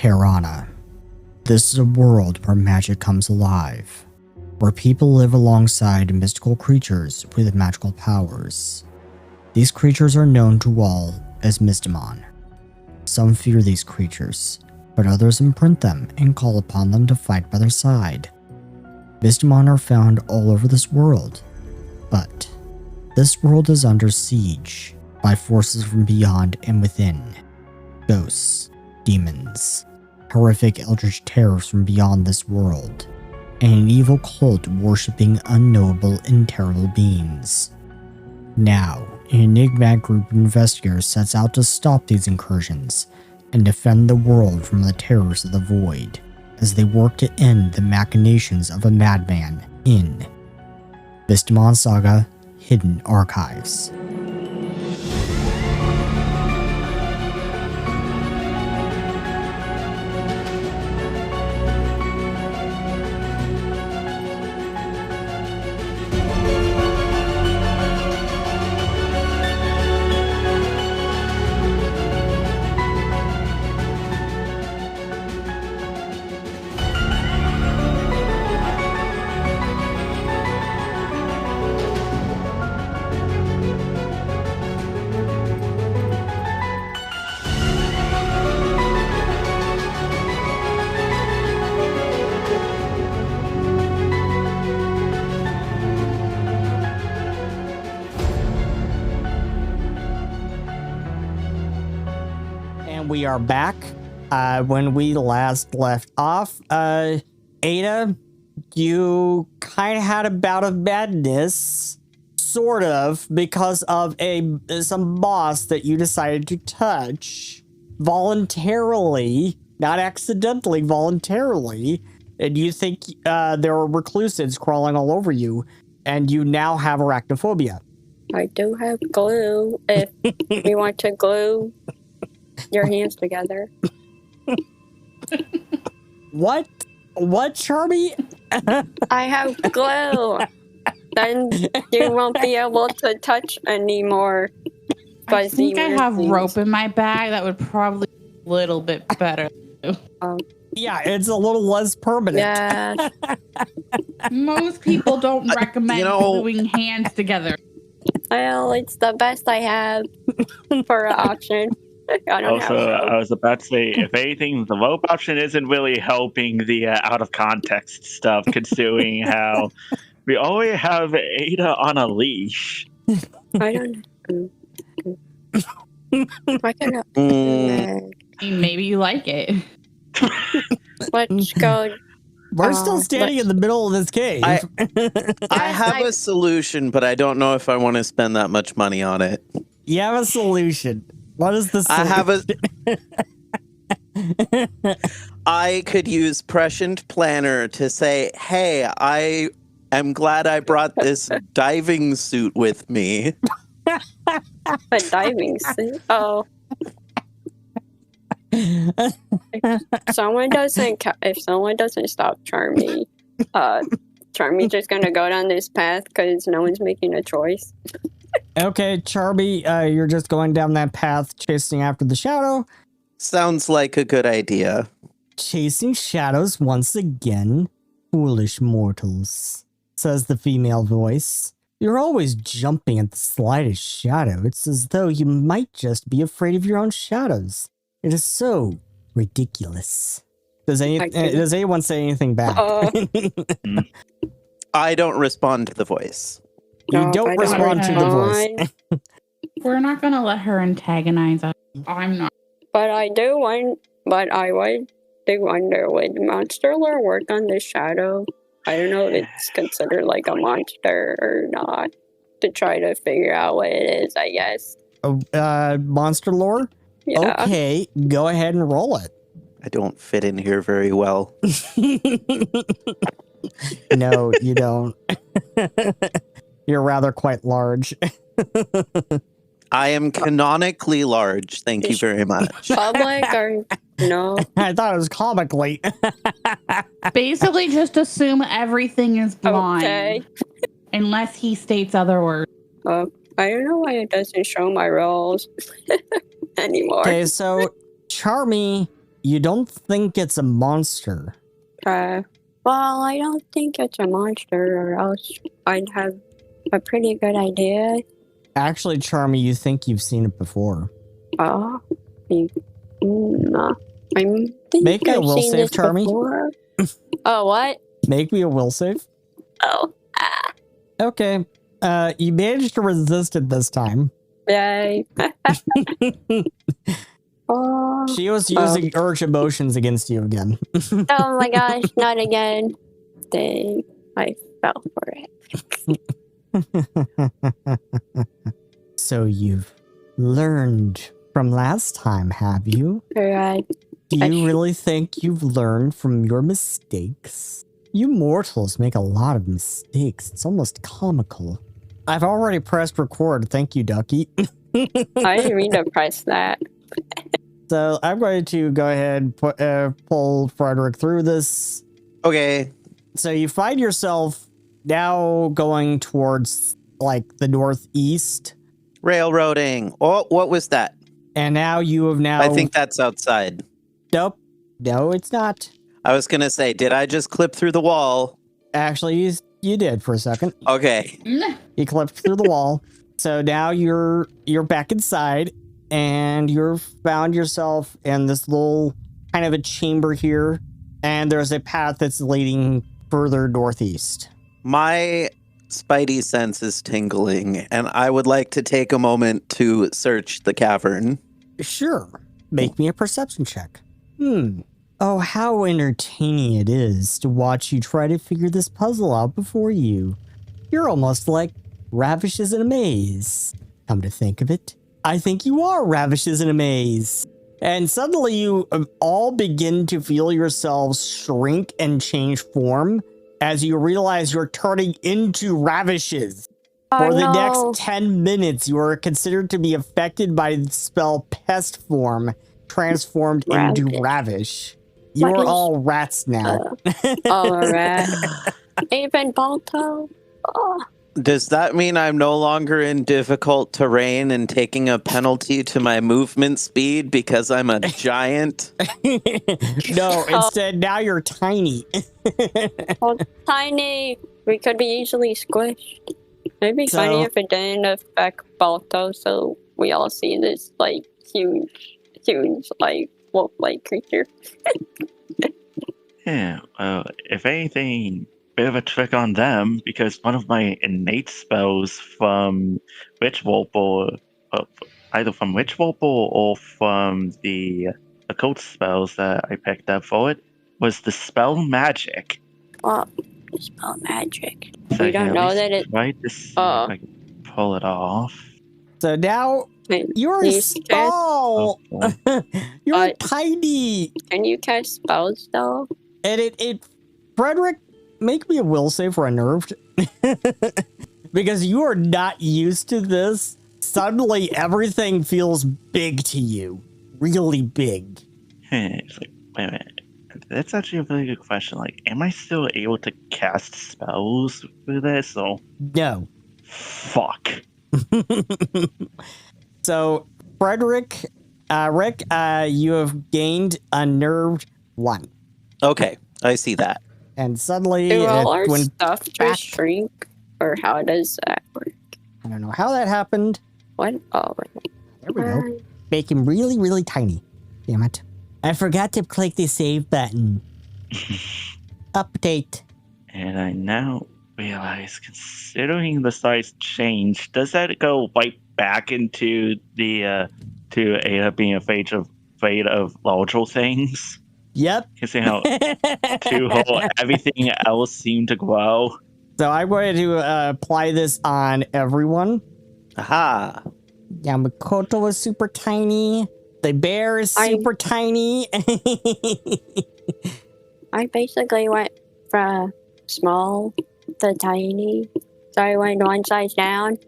Terrana. This is a world where magic comes alive, where people live alongside mystical creatures with magical powers. These creatures are known to all as Mystimon. Some fear these creatures, but others imprint them and call upon them to fight by their side. Mystimon are found all over this world, but this world is under siege by forces from beyond and within. Ghosts, demons, horrific eldritch terrors from beyond this world, and an evil cult worshipping unknowable and terrible beings. Now, an enigmatic group of investigators sets out to stop these incursions and defend the world from the terrors of the void, as they work to end the machinations of a madman in Mystimon Saga: Hidden Archives. We are back. When we last left off, Ada, you kind of had a bout of madness, sort of, because of some boss that you decided to touch voluntarily, not accidentally, voluntarily, and you think there are reclusids crawling all over you, and you now have arachnophobia. I do have glue. If you want to glue your hands together. What, Charmy? I have glue. Then you won't be able to touch any more fuzzy. I think I have things. rope in my bag. That would probably be a little bit better. Yeah, it's a little less permanent. Yeah. Most people don't recommend gluing hands together. Well, it's the best I have for an option. I was about to say, if anything, the rope option isn't really helping the out of context stuff, considering how we always have Ada on a leash. I don't know. I cannot. Maybe you like it. Let's go. We're still standing in the middle of this cave. I have a solution, but I don't know if I want to spend that much money on it. You have a solution. What is the solution? I could use Prescient Planner to say, hey, I am glad I brought this diving suit with me. A diving suit? Oh. If someone doesn't stop Charmy, Charmy's just gonna go down this path because no one's making a choice. Okay, Charmy, you're just going down that path, chasing after the shadow. Sounds like a good idea. Chasing shadows once again? Foolish mortals, says the female voice. You're always jumping at the slightest shadow. It's as though you might just be afraid of your own shadows. It is so ridiculous. Does anyone say anything back? I don't respond to the voice. You don't respond to the voice. We're not going to let her antagonize us. I'm not. But I would do wonder, would monster lore work on the shadow? I don't know if it's considered like a monster or not. To try to figure out what it is, I guess. Monster lore? Yeah. Okay, go ahead and roll it. I don't fit in here very well. No, you don't. You're rather quite large. I am canonically large. Thank you very much. Public or no? I thought it was comically. Basically, just assume everything is blind. Okay. Unless he states other words. I don't know why it doesn't show my rolls anymore. Okay, so Charmy, you don't think it's a monster. Well, I don't think it's a monster, or else I'd have a pretty good idea. Actually, Charmy, you think you've seen it before. Oh, no. I'm Make me a will save, Charmy. Before. Oh, what? Make me a will save. Oh. Okay. You managed to resist it this time. Yay. Oh, She was using urge emotions against you again. oh my gosh, not again. Dang, I fell for it. So you've learned from last time, have you? Alright. Do you really think you've learned from your mistakes? You mortals make a lot of mistakes. It's almost comical. I've already pressed record. Thank you, Ducky. I didn't mean to press that. So I'm going to go ahead and pull Frederick through this. Okay. So you find yourself now going towards like the northeast. Railroading. Oh, what was that? And now you have I think that's outside. Nope. No, it's not. I was going to say, did I just clip through the wall? Actually, you did for a second. Okay. You clipped through the wall. So now you're back inside and you've found yourself in this little kind of a chamber here. And there's a path that's leading further northeast. My spidey sense is tingling, and I would like to take a moment to search the cavern. Sure. Make me a perception check. Oh, how entertaining it is to watch you try to figure this puzzle out before you. You're almost like ravishes in a maze. Come to think of it, I think you are ravishes in a maze. And suddenly you all begin to feel yourselves shrink and change form as you realize you're turning into ravishes. For the next 10 minutes, you are considered to be affected by the spell pest form, transformed into ravish. You're all rats now. All rat. Even Balto. Oh. Does that mean I'm no longer in difficult terrain and taking a penalty to my movement speed because I'm a giant? No, instead now you're tiny. Oh, tiny. We could be easily squished. It'd be funny if it didn't affect Balto, so we all see this like huge like wolf-like creature. Yeah, well, if anything, bit of a trick on them, because one of my innate spells from Witch Wolple, either from Witch Wolple or from the occult spells that I picked up for it, was the spell magic. What? Spell magic. So we don't know that it. Right, this I can pull it off. So now you're small. You're tiny. Can you cast spells though? And Frederick, make me a will save for unnerved. Because you are not used to this. Suddenly everything feels big to you. Really big. It's like, wait a minute. That's actually a really good question. Like, am I still able to cast spells with this? Or... No. Fuck. So, Frederick, Rick, you have gained unnerved 1. Okay, I see that. And suddenly, do all our stuff just shrink, or how does that work? I don't know how that happened. What? Oh, there we go. Make him really, really tiny. Damn it! I forgot to click the save button. Update. And I now realize, considering the size change, does that go right back into the to Ada being afraid of larger things? Yep. Considering how everything else seemed to grow. So I'm going to apply this on everyone. Aha. Yeah, Makoto is super tiny. The bear is super tiny. I basically went from small to tiny. So I went one size down.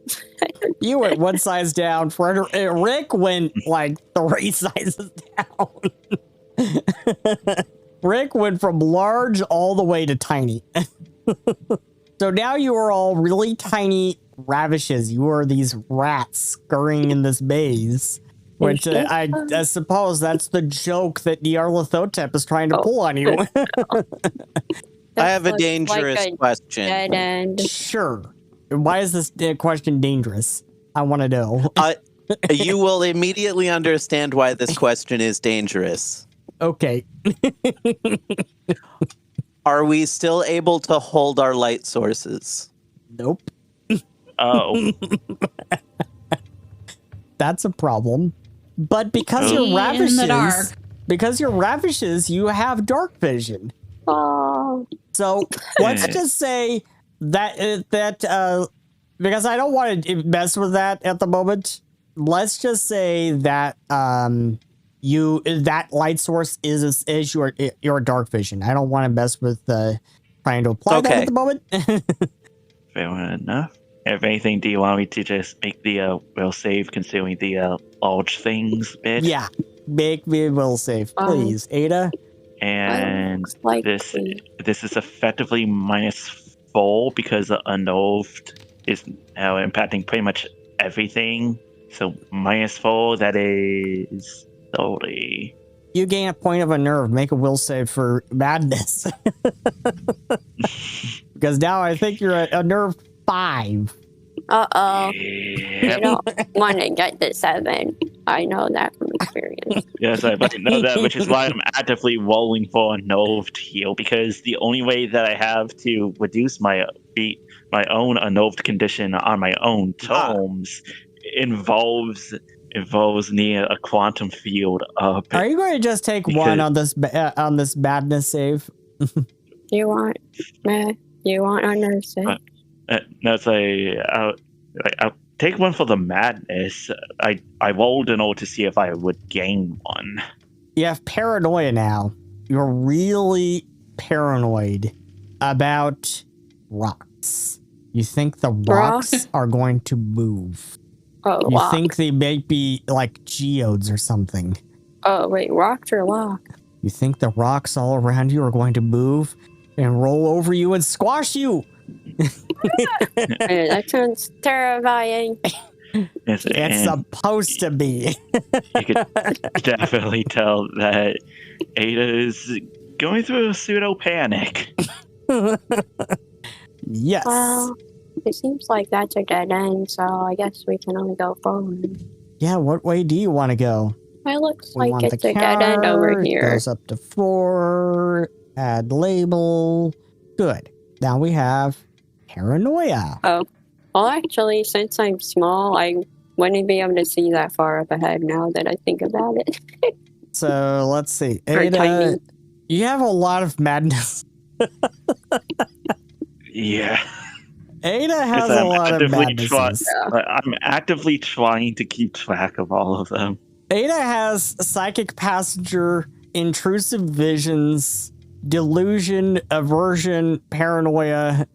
You went one size down. Rick went like 3 sizes down. Rick went from large all the way to tiny. So now you are all really tiny ravishes. You are these rats scurrying in this maze. Which I suppose that's the joke that Nyarlathotep is trying to pull on you. I have a dangerous question. Dead end. Sure. Why is this question dangerous? I want to know. You will immediately understand why this question is dangerous. Okay. Are we still able to hold our light sources? Nope. Oh. That's a problem. But because you're ravishes, you have dark vision. Oh. So let's just say that because I don't want to mess with that at the moment. Let's just say that that light source is your dark vision. I don't want to mess with trying to apply that at the moment. Fair enough. If anything, do you want me to just make the will save consuming the large things bit? Yeah, make me will save, please, Ada. And this is effectively -4 because the unnerved is now impacting pretty much everything. So -4, that is 30. You gain a point of a nerve. Make a will save for madness. Because now I think you're at a nerve 5. Uh-oh. Yep. You don't want to get the 7. I know that from experience. Yes, I fucking know that, which is why I'm actively rolling for a nerved heal, because the only way that I have to reduce my own unnerved condition on my own terms involves near a quantum field up. Are you going to just take one on this madness save? You want a nurse? No, it's I'll take one for the madness. I rolled in order to see if I would gain one. You have paranoia now. You're really paranoid about rocks. You think the rocks are going to move. Oh, you lock. think they may be like geodes or something. Oh, wait, rocks or lock? You think the rocks all around you are going to move and roll over you and squash you. That sounds terrifying. It's supposed to be. You could definitely tell that Ada is going through a pseudo panic. Yes. Well, it seems like that's a dead end, so I guess we can only go forward. Yeah, what way do you want to go? It looks like it's a dead end over here. Goes up to 4. Add label. Good. Now we have paranoia. Oh. Well, actually, since I'm small, I wouldn't be able to see that far up ahead now that I think about it. So, let's see. Ada, you have a lot of madness. Yeah. Ada has a lot of madnesses. I'm actively trying to keep track of all of them. Ada has psychic passenger, intrusive visions, delusion, aversion, paranoia.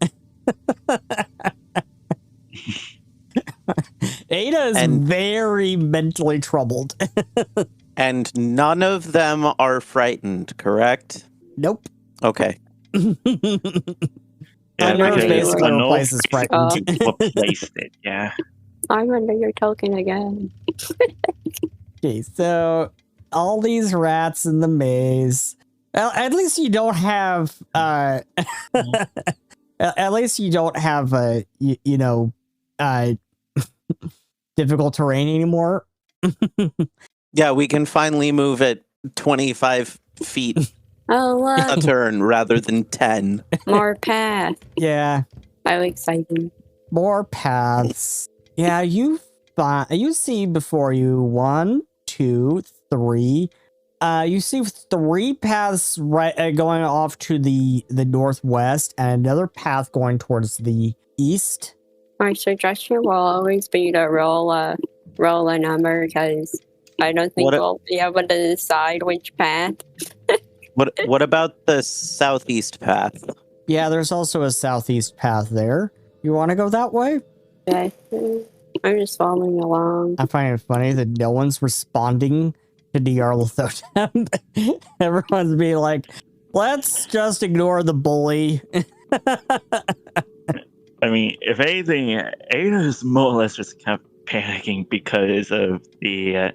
Ada is very mentally troubled. And none of them are frightened, correct? Nope. Okay. Unnerved basically replaces frightened. Replaced it, yeah. I'm under your token again. Okay, so all these rats in the maze. Well, at least you don't have at least you don't have difficult terrain anymore. Yeah, we can finally move at 25 feet a turn rather than 10. More path. Yeah. How exciting. More paths. Yeah, you see before you 1, 2, 3. You see 3 paths going off to the northwest, and another path going towards the east. My suggestion will always be to roll a number, because I don't think we'll be able to decide which path. What about the southeast path? Yeah, there's also a southeast path there. You want to go that way? Yeah, I'm just following along. I find it funny that no one's responding to Nyarlathotep. Everyone's being like, let's just ignore the bully. I mean, if anything, Ada is more or less just kind of panicking because of the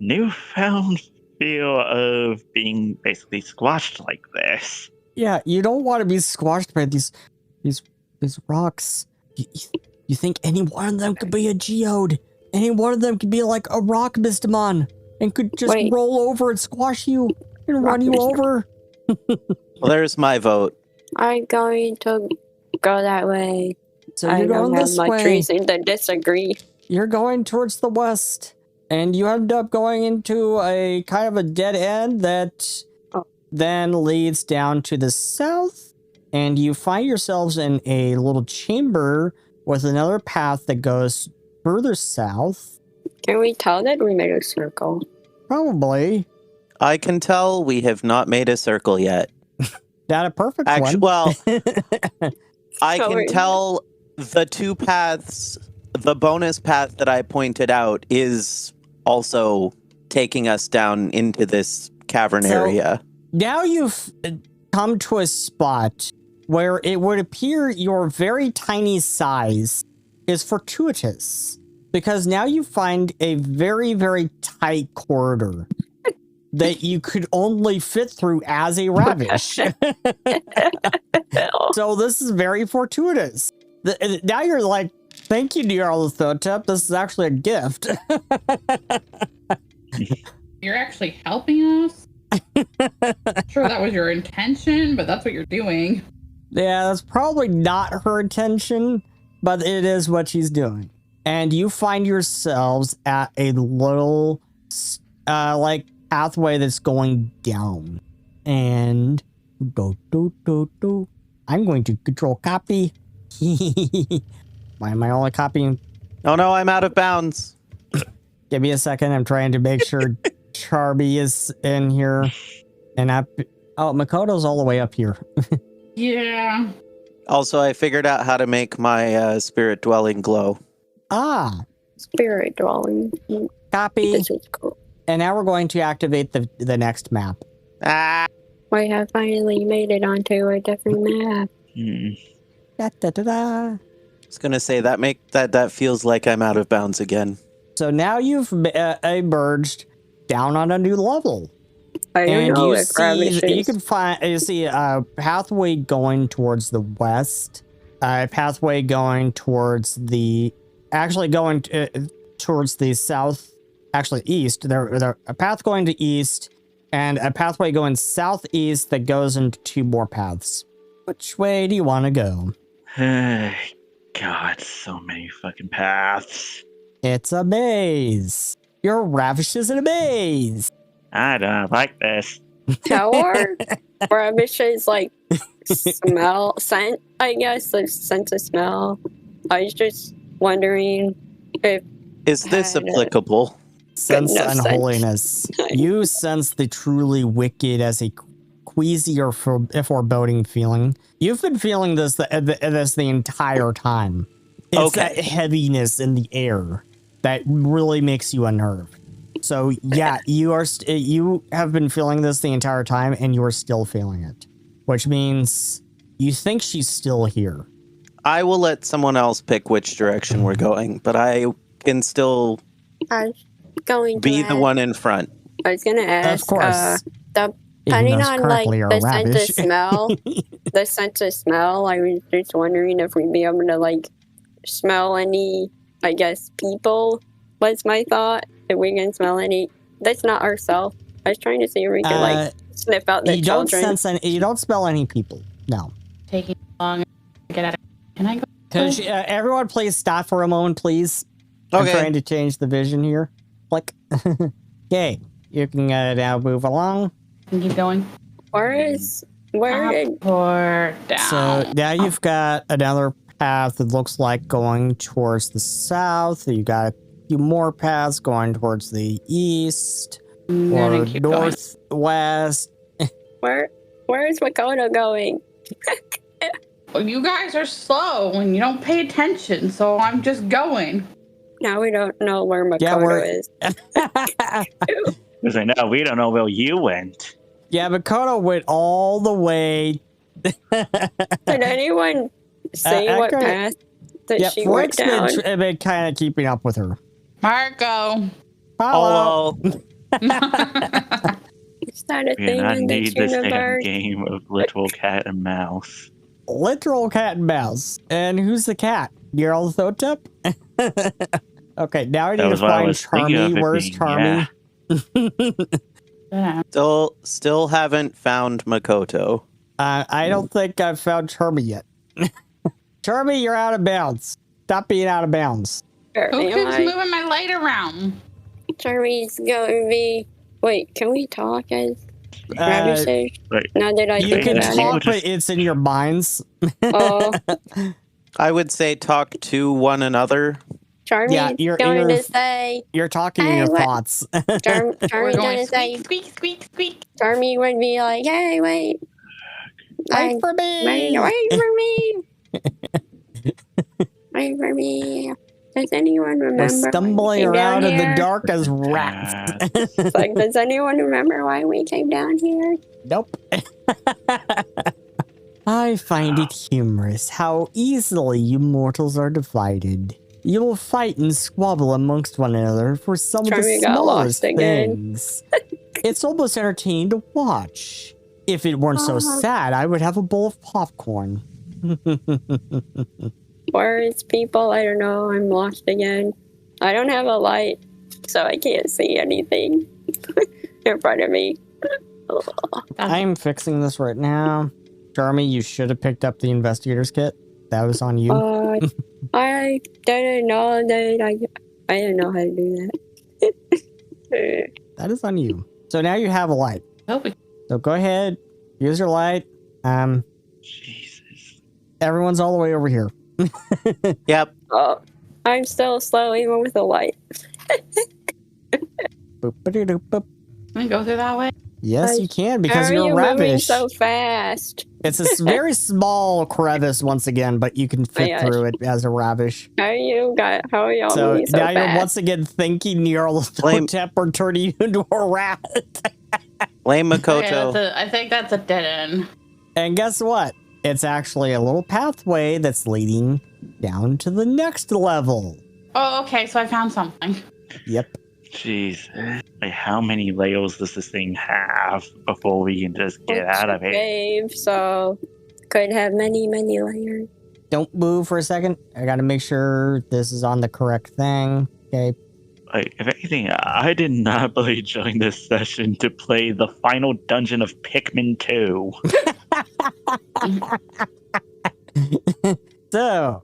newfound feel of being basically squashed like this. Yeah, you don't want to be squashed by these rocks. You think any one of them could be a geode? Any one of them could be like a rock Mystimon and could just roll over and squash you and run you over? Well, there's my vote. I'm going to go that way. So you're going this way. I don't have much reason to disagree. You're going towards the west, and you end up going into a kind of a dead end that then leads down to the south, and you find yourselves in a little chamber with another path that goes further south. Can we tell that we made a circle? Probably. I can tell we have not made a circle yet. Not a perfect one. Well, I can tell the two paths, the bonus path that I pointed out is also taking us down into this cavern area. Now you've come to a spot where it would appear your very tiny size is fortuitous, because now you find a very, very tight corridor that you could only fit through as a ravish. So this is very fortuitous. Now you're like, thank you, dear Thotep. This is actually a gift. You're actually helping us? Sure, that was your intention, but that's what you're doing. Yeah, that's probably not her intention, but it is what she's doing. And you find yourselves at a little, like, pathway that's going down. And I'm going to control copy. Why am I only copying? Oh no, I'm out of bounds. Give me a second. I'm trying to make sure Charby is in here. And Makoto's all the way up here. Yeah. Also, I figured out how to make my spirit dwelling glow. Spirit dwelling. Copy. This is cool. And now we're going to activate the next map. We have finally made it onto a different map. Da, da, da, da. I was gonna say that feels like I'm out of bounds again. So now you've emerged down on a new level. I don't know if you see a pathway going towards the west, a pathway going towards towards the south, actually east. There a path going to east and a pathway going southeast that goes into two more paths. Which way do you want to go? God, so many fucking paths. It's a maze. Your ravish is in a maze. I don't like this. Our ravishes like scent, I guess, the sense of smell. I was just wondering if is this applicable? Sense unholiness. You sense the truly wicked as a queasy or foreboding feeling. You've been feeling this the entire time. It's that heaviness in the air that really makes you unnerved. So yeah, you have been feeling this the entire time, and you are still feeling it, which means you think she's still here. I will let someone else pick which direction we're going, but I can still be the one in front. I was gonna ask, of course. Depending on like the sense of smell, I was just wondering if we'd be able to like smell any, I guess, people. Was my thought. If we can smell any, that's not ourselves. I was trying to see if we could like sniff out the children. You don't smell any people. No. Taking long to get out of. Can I go? Everyone, please stop for a moment, please. Okay. I'm trying to change the vision here. Click. Okay, you can now move along. Keep going. Where or down? So now you've got another path that looks like going towards the south. You got a few more paths going towards the east or northwest. Where is Makoto going? Well, you guys are slow and you don't pay attention, so I'm just going. Now we don't know where Makoto is. Because I know we don't know where you went. Yeah, Makoto went all the way. Did anyone say what path that she went down? Been kind of keeping up with her. Marco. Hello. Is that a We do thing not in this need this damn universe? game of literal cat and mouse. Literal cat and mouse. And who's the cat? Nyarlathotep? Okay, now I need That to was what I find was thinking of Charmy. it Where's being, Charmy? Yeah. Still haven't found Makoto. I don't think I've found Charmy yet. Charmy, you're out of bounds. Stop being out of bounds. Who Charmy, keeps moving my light around? Charmy's going to be... Wait, can we talk as rabbits? Right. Now that I You think can about talk, it. but it's in your minds. Oh, I would say talk to one another. Charmy's Yeah, you're- going you're- to say... You're talking in Hey, your what- thoughts. We're Charmy's going going to say... squeak, squeak, squeak, squeak. Charmy would be like, hey, wait. Wait for me! Wait for me. Wait for me. Does anyone We're remember? stumbling why we came around down in the here? dark as rats. It's like, does anyone remember why we came down here? Nope. I find it humorous how easily you mortals are divided. You will fight and squabble amongst one another for some of the Charmy got lost smallest again. things. It's almost entertaining to watch. If it weren't so sad, I would have a bowl of popcorn. Words, people, I don't know. I'm lost again. I don't have a light, so I can't see anything in front of me. I'm fixing this right now. Charmy, you should have picked up the investigator's kit. That was on you. I didn't know that I didn't know how to do that. That is on you. So now you have a light. Oh, So go ahead, use your light. Jesus. Everyone's all the way over here. Yep. Oh, I'm still slow even with the light. Boop-a-doo-boop. can we go through that way? Yes, you can because How are you're you moving ravish. so fast? It's a very small crevice once again, but you can fit gosh. through it as a ravish. How are y'all So moving so now fast? you're once again thinking you're a Blame- tep or turning you into a rat. Blame Okay, Makoto. I think that's a dead end. And guess what? It's actually a little pathway that's leading down to the next level. Oh, okay, so I found something. Yep. Jesus. Like, how many layers does this thing have before we can just get It's out a of here? cave, so could have many layers. Don't move for a second. I gotta make sure this is on the correct thing. Okay. Like, if anything, I did not really join this session to play the final dungeon of Pikmin 2. So,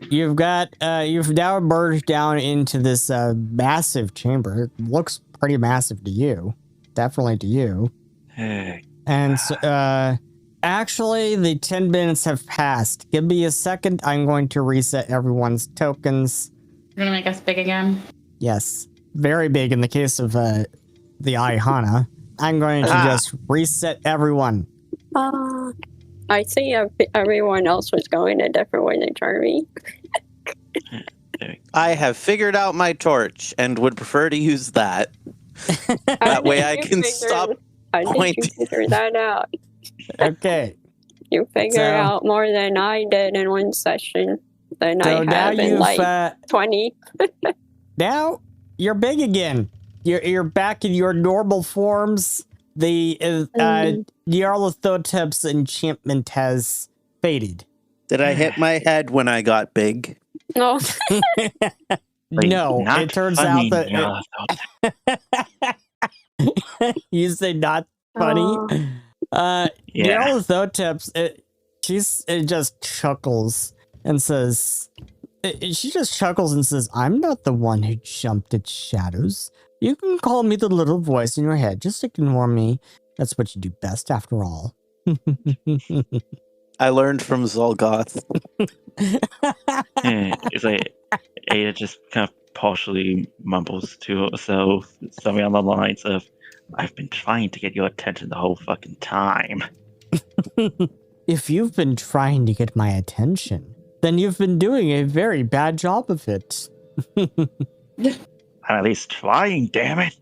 you've now emerged down into this massive chamber. It looks pretty massive to you. Definitely to you. And so, actually, the 10 minutes have passed. Give me a second. I'm going to reset everyone's tokens. You're gonna make us big again? Yes. Very big in the case of the Ihana. I'm going to just reset everyone. I see everyone else was going a different way than Charmy. I have figured out my torch and would prefer to use that. That way I can stop How did you pointing. figure that out? Okay. You figured So- out more than I did in one session than So I now have in you've like 20. now you're big again. You're back in your normal forms. The Nyarlathotep's enchantment has faded. Did I hit my head when I got big? No. Like, No, not it turns funny, out that you say not funny. Oh. Yeah. Nyarlathotep's it just chuckles and says, she just chuckles and says, I'm not the one who jumped at shadows. You can call me the little voice in your head. Just ignore me. That's what you do best after all. I learned from Zolgoth. It's like Ada just kind of partially mumbles to herself, something on the lines of, I've been trying to get your attention the whole fucking time. If you've been trying to get my attention, then you've been doing a very bad job of it. I'm at least trying, damn it.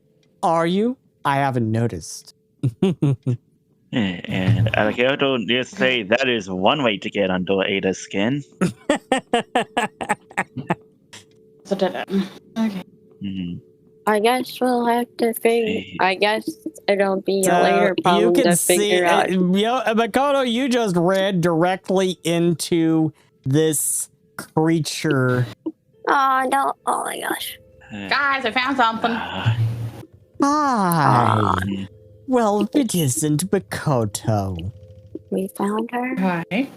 Are you? I haven't noticed. And Alberto just say that is one way to get under Ada's skin. It's a dead end. Okay. Mhm. I guess we'll have to figure. I guess it'll be a later you problem can to see, figure out. Makoto, you just ran directly into this creature. Oh no! Oh my gosh! Guys, I found something. Hi. Well, it isn't Makoto. We found her. Hi.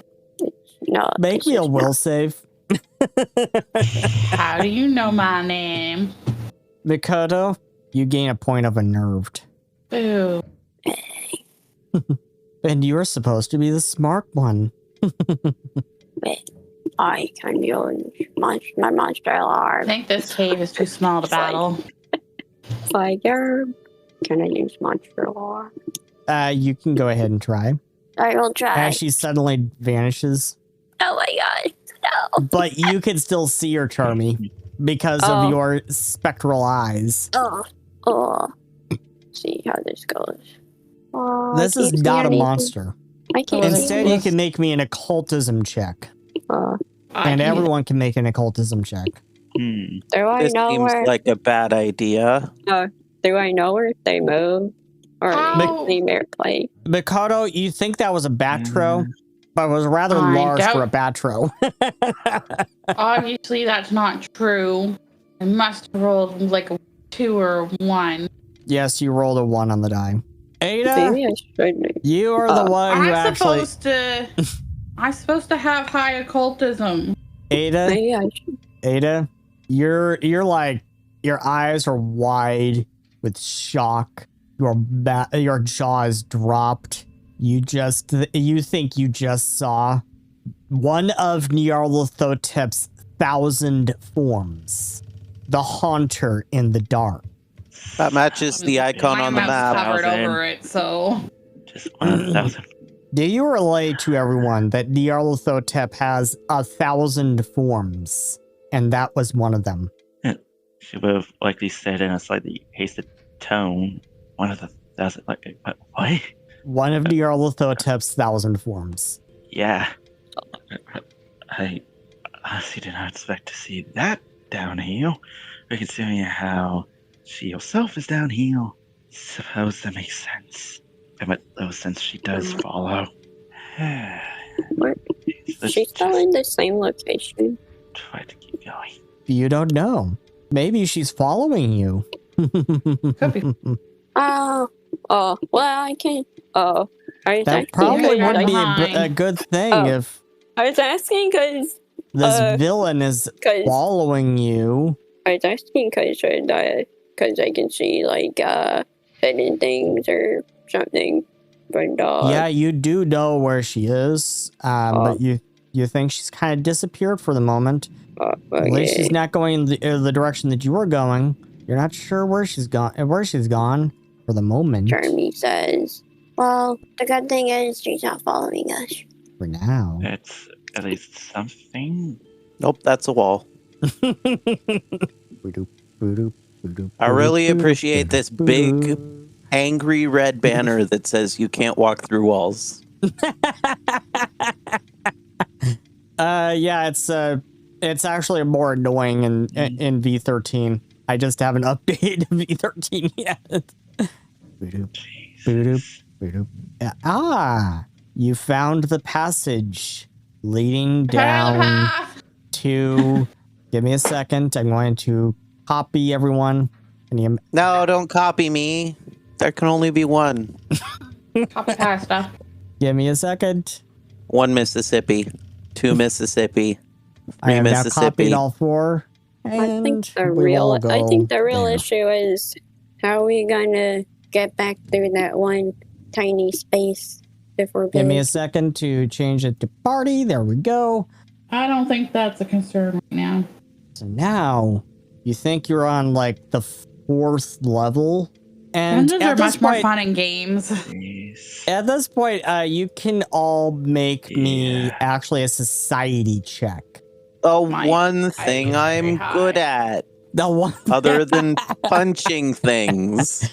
No. Make me a will save. How do you know my name? Makoto, you gain a point of unnerved. Ooh. And you are supposed to be the smart one. I can use my monster I alarm. think this cave is too small to battle. Fire. Can I use monster alarm? You can go ahead and try. I will try. As she suddenly vanishes. Oh my god! No. But you can still see her, Charmy, because of your spectral eyes. Oh. See how this goes. Oh, This is not a monster. I can't. Instead, you can make me an occultism check. And everyone can make an occultism check. Do I This know seems where? like a bad idea. Do I know where they move? Or How? they play? Mikado, you think that was a Batro, but it was rather large for a Batro. Obviously, that's not true. I must have rolled like a 2 or 1. Yes, you rolled a 1 on the die. Ada, Maybe I should. you are the one who I'm actually... supposed to have high occultism. Ada, Maybe I should. Ada, you're like, your eyes are wide with shock. Your jaw is dropped. You think you just saw one of Nyarlathotep's 1,000 forms. The Haunter in the dark. That matches the icon on the map. Covered over it, so. Just 1,000. Do you relay to everyone that Nyarlathotep has 1,000 forms, and that was one of them? She would have likely said in a slightly hasted tone, one of the 1,000, what? One of Nyarlathotep's 1,000 forms. Yeah. I honestly did not expect to see that down here. But considering how she herself is down here, suppose that makes sense. And what little sense she does follow. She's still in the same location. Try to keep going. You don't know. Maybe she's following you. Could be. Well, I can't. That probably would be a good thing if I was asking because this villain is following you. I was asking because I can see like hidden things or something. But yeah, you do know where she is, but you think she's kind of disappeared for the moment. Okay. At least she's not going the direction that you were going. You're not sure where she's gone. For the moment. Jeremy says, "Well, the good thing is she's not following us for now." It's at least something. Nope, that's a wall. I really appreciate this big, angry red banner that says you can't walk through walls. Yeah, it's actually more annoying in V13. I just haven't updated V13 yet. You found the passage leading down to... Give me a second. I'm going to copy everyone. No, don't copy me. There can only be one. Copy pasta. Give me a second. 1 Mississippi. 2 Mississippi. 3 I have now Mississippi. copied all 4. I think the real issue is how are we gonna get back through that one tiny space if we're Give me a second to change it to party. There we go. I don't think that's a concern right now. So now you think you're on like the 4th level, and Dungeons are much more fun in games. At this point, you can all make me actually a society check. The one thing I'm good at. The one other than punching things.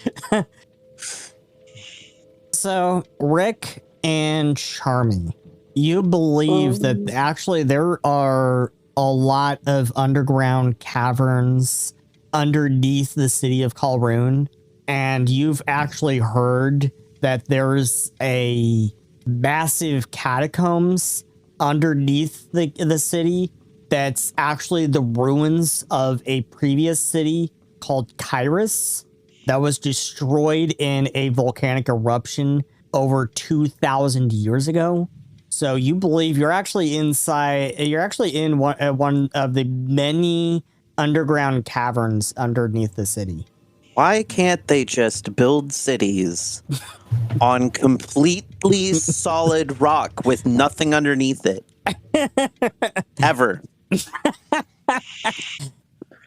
So, Rick and Charmy, you believe that actually there are a lot of underground caverns underneath the city of Calrune, and you've actually heard that there's a massive catacombs underneath the city that's actually the ruins of a previous city called Kyrus that was destroyed in a volcanic eruption over 2,000 years ago. So you believe you're actually inside, you're actually in one of the many underground caverns underneath the city. Why can't they just build cities on completely solid rock with nothing underneath it? Ever.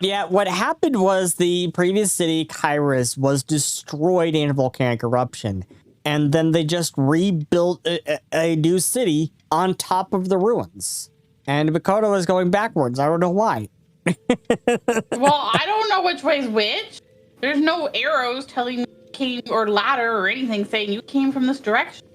Yeah, what happened was the previous city, Kyrus, was destroyed in a volcanic eruption. And then they just rebuilt a new city on top of the ruins. And Makoto is going backwards. I don't know why. Well, I don't know which way's which. There's no arrows telling me you came, or ladder or anything saying you came from this direction.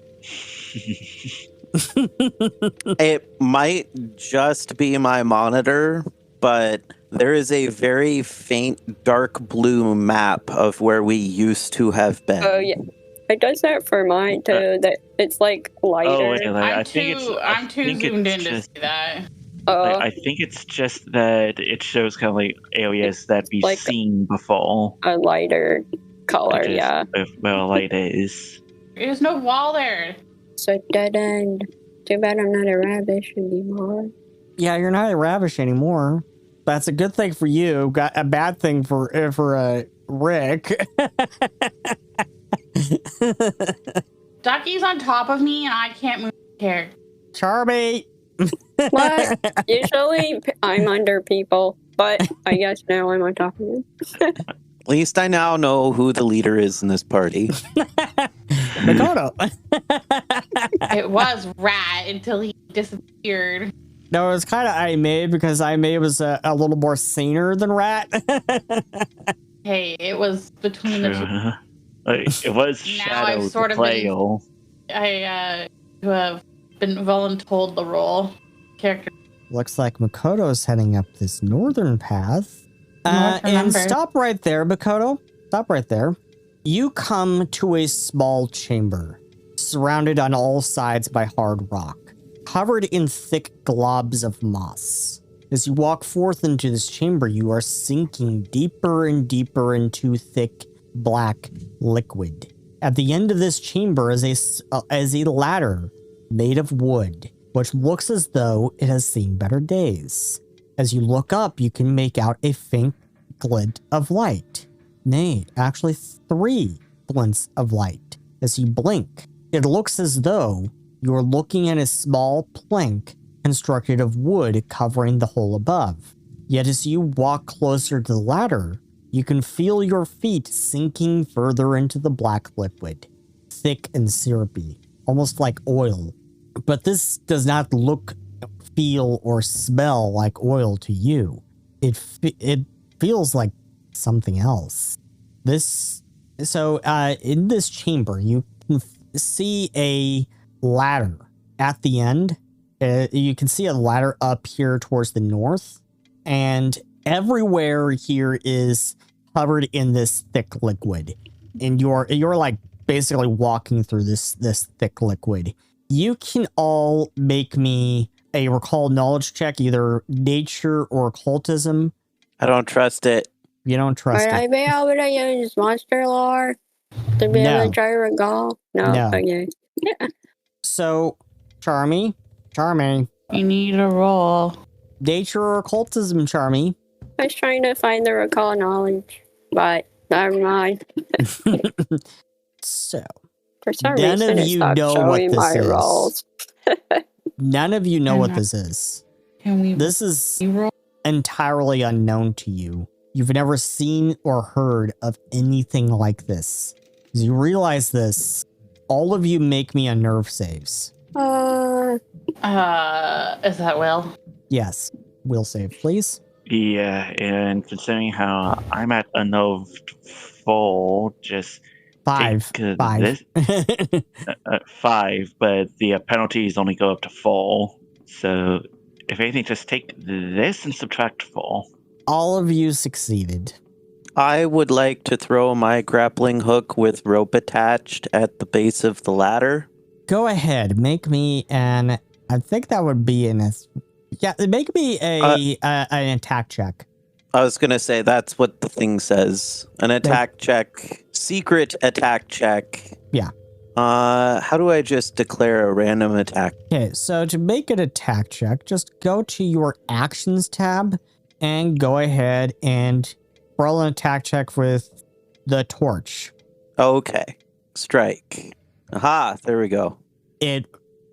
It might just be my monitor, but there is a very faint dark blue map of where we used to have been. Oh, yeah. It does that for mine, too. That it's, like, lighter. Oh, wait, I'm I think it's. I'm too think zoomed in it's to just, see that. I think it's just that it shows kind of like areas that we've like seen before. a lighter color, Which is yeah. where light is. There's no wall there. It's a dead end. Too bad I'm not a ravish anymore. Yeah, you're not a ravish anymore. That's a good thing for you. Got a bad thing for Rick. Ducky's on top of me and I can't move here. Charmy. What? Usually I'm under people, but I guess now I'm on top of you. At least I now know who the leader is in this party. Makoto. It was Rat until he disappeared. No, it was kind of Aimee because Aimee was a little more saner than Rat. Hey, it was between the two. It was Now Shadow I've sort the of been- Playo. I who have been voluntold the role character. Looks like Makoto's heading up this northern path. North, And remember. stop right there, Makoto. Stop right there. You come to a small chamber, surrounded on all sides by hard rock, covered in thick globs of moss. As you walk forth into this chamber, you are sinking deeper and deeper into thick, black liquid. At the end of this chamber is a ladder made of wood, which looks as though it has seen better days. As you look up, you can make out a faint glint of light. Nay, actually 3 glints of light. As you blink, it looks as though you are looking at a small plank constructed of wood covering the hole above. Yet as you walk closer to the ladder, you can feel your feet sinking further into the black liquid, thick and syrupy, almost like oil. But this does not look, feel, or smell like oil to you. It feels like something else. In this chamber, you can see a ladder at the end. You can see a ladder up here towards the north, and everywhere here is covered in this thick liquid, and you're like basically walking through this thick liquid. You can all make me a recall knowledge check, either nature or occultism. I don't trust it. You don't trust Would I it. be able to use monster lore to be able No. to try to recall? No. No. Okay. So, Charmy, You need a roll. nature or occultism, Charmy. I was trying to find the recall knowledge, but never mind. So, For some None reason, of it you stopped know what showing this my is. rolls. none of you know what Mhm. this is. Can we This is roll? entirely unknown to you. You've never seen or heard of anything like this. As you realize this, all of you make me a nerve saves. Uh, Is that Will? Yes, will save, please. Yeah, and considering how I'm at a nerve 4, just 5. take 5. this 5, but the penalties only go up to 4. So, if anything, just take this and subtract 4. All of you succeeded. I would like to throw my grappling hook with rope attached at the base of the ladder. Go ahead, make me an. I think that would be make me an attack check. I was going to say that's what the thing says. An attack check, secret attack check. Yeah. How do I just declare a random attack? Okay, so to make an attack check, just go to your actions tab and go ahead and roll an attack check with the torch. Okay. Strike. Aha, there we go. It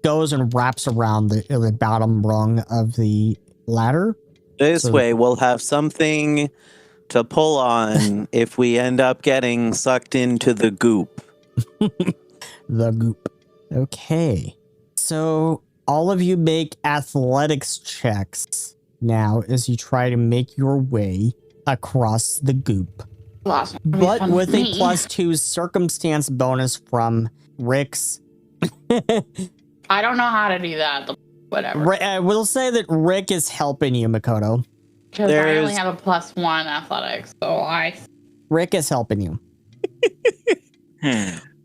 goes and wraps around the bottom rung of the ladder. This way we'll have something to pull on if we end up getting sucked into the goop. The goop. Okay. So all of you make athletics checks now as you try to make your way across the goop. Awesome. But with a +2 circumstance bonus from Rick's. I don't know how to do that. Whatever. We'll say that Rick is helping you, Makoto. Because I only have a +1 athletics, so Rick is helping you.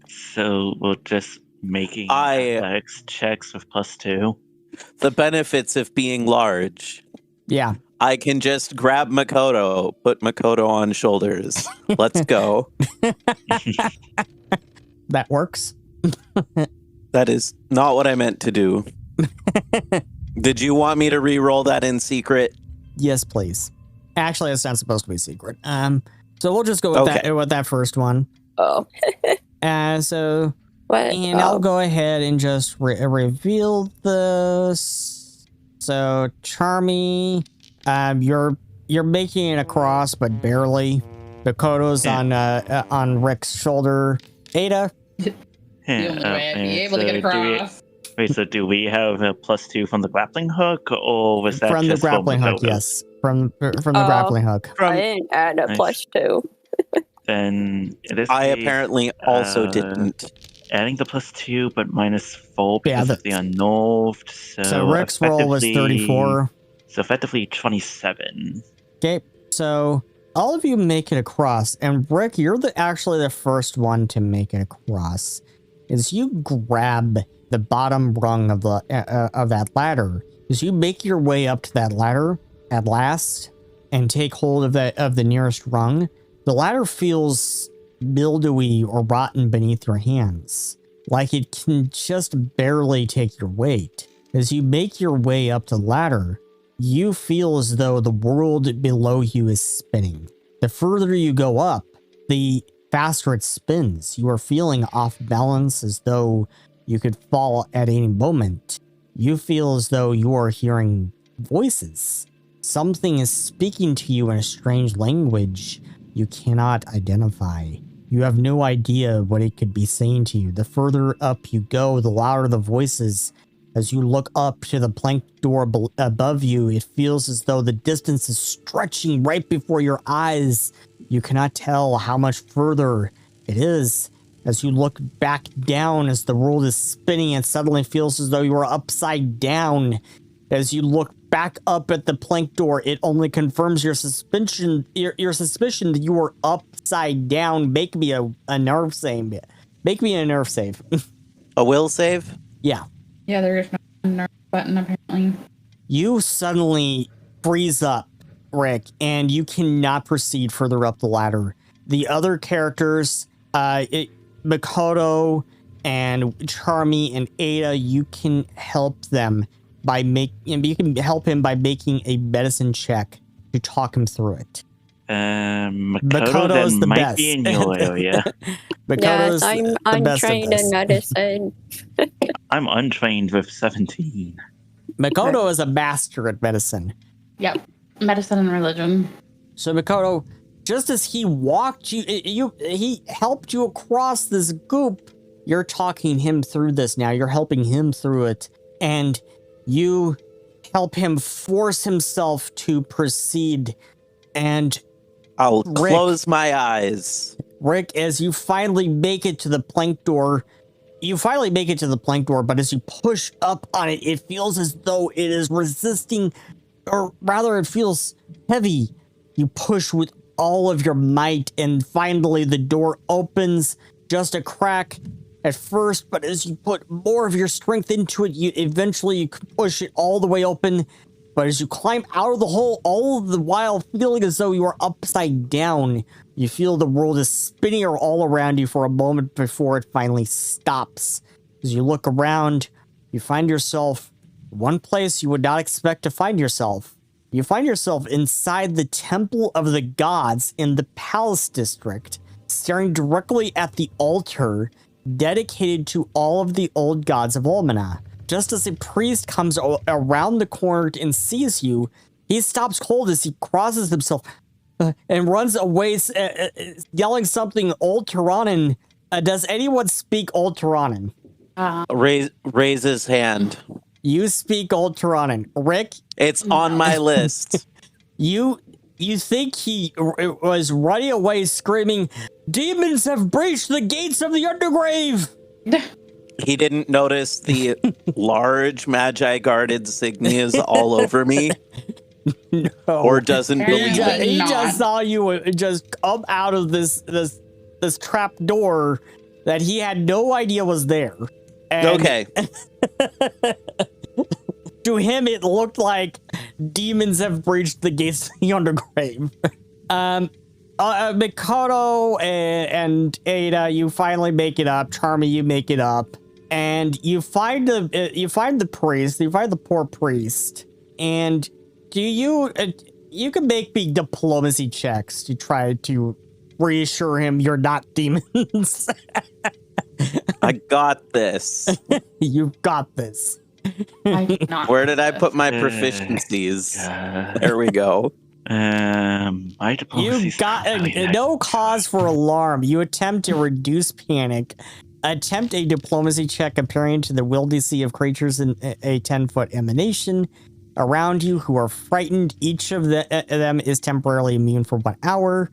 So we'll just making athletics checks with +2. The benefits of being large. Yeah. I can just grab Makoto, put Makoto on shoulders. Let's go. That works. That is not what I meant to do. Did you want me to re-roll that in secret? Yes, please. Actually, it's not supposed to be secret. So we'll just go with that first one. Oh. So what? And I'll go ahead and just reveal this. So Charmy, you're making it across, but barely. Makoto's on Rick's shoulder. Ada. The only way I'd be able to get across. Wait, so do we have a +2 from the grappling hook, or was that from just the grappling hook? Yes, from the grappling hook. I didn't add a +2. Then I apparently also didn't. Adding the +2, but -4 because of the unnerved. So Rick's roll was 34. So effectively 27. Okay, so all of you make it across, and Rick, you're actually the first one to make it across. Is you grab the bottom rung of that ladder. As you make your way up to that ladder at last and take hold of the nearest rung, the ladder feels mildewy or rotten beneath your hands, like it can just barely take your weight. As you make your way up the ladder, you feel as though the world below you is spinning. The further you go up, the faster it spins. You are feeling off balance, as though you could fall at any moment. You feel as though you are hearing voices. Something is speaking to you in a strange language you cannot identify. You have no idea what it could be saying to you. The further up you go, the louder the voices. As you look up to the plank door above you, it feels as though the distance is stretching right before your eyes. You cannot tell how much further it is. As you look back down, as the world is spinning, it suddenly feels as though you are upside down. As you look back up at the plank door, it only confirms your suspicion that you are upside down. Make me a nerve save. Make me a nerve save. A will save? Yeah. Yeah, there is no nerve button apparently. You suddenly freeze up, Rick, and you cannot proceed further up the ladder. The other characters, Makoto and Charmy and Ada, you can help them by help him by making a medicine check to talk him through it. Makoto's the best. Be in your area. Yes, I'm untrained in medicine. I'm untrained with 17. Makoto is a master at medicine. Yep, medicine and religion. So Makoto, just as he walked he helped you across this goop. You're talking him through this now. You're helping him through it, and you help him force himself to proceed. And I'll close my eyes. Rick, as you finally make it to the plank door, but as you push up on it, it feels as though it is resisting, or rather it feels heavy. You push with all of your might, and finally the door opens, just a crack at first, but as you put more of your strength into it, you eventually push it all the way open. But as you climb out of the hole, all the while feeling as though you are upside down, you feel the world is spinning all around you for a moment before it finally stops. As you look around, you find yourself one place you would not expect to find yourself. You find yourself inside the Temple of the Gods in the Palace District, staring directly at the altar dedicated to all of the old gods of Almana. Just as a priest comes around the corner and sees you, he stops cold as he crosses himself and runs away, yelling something Old Tiranan. Does anyone speak Old Tiranan? Raise his hand. You speak Old Tiranan. Rick? It's on my list. You think he was running away screaming, "Demons have breached the gates of the Undergrave!" He didn't notice the large magi-guarded insignias all over me? No. Or doesn't believe it? He just saw you just come out of this trap door that he had no idea was there. And okay. To him, it looked like demons have breached the gates of the Undergrave. Mikoto and Ada, you finally make it up. Charmy, you make it up. And you find the priest, you find the poor priest, and you can make big diplomacy checks to try to reassure him you're not demons. I got this. You've got this. Where did I put my proficiencies? There we go. My diplomacy. You've got no cause for alarm. You attempt to reduce panic. Attempt a diplomacy check appearing to the will DC of creatures in a 10-foot emanation around you who are frightened. Each of them is temporarily immune for 1 hour.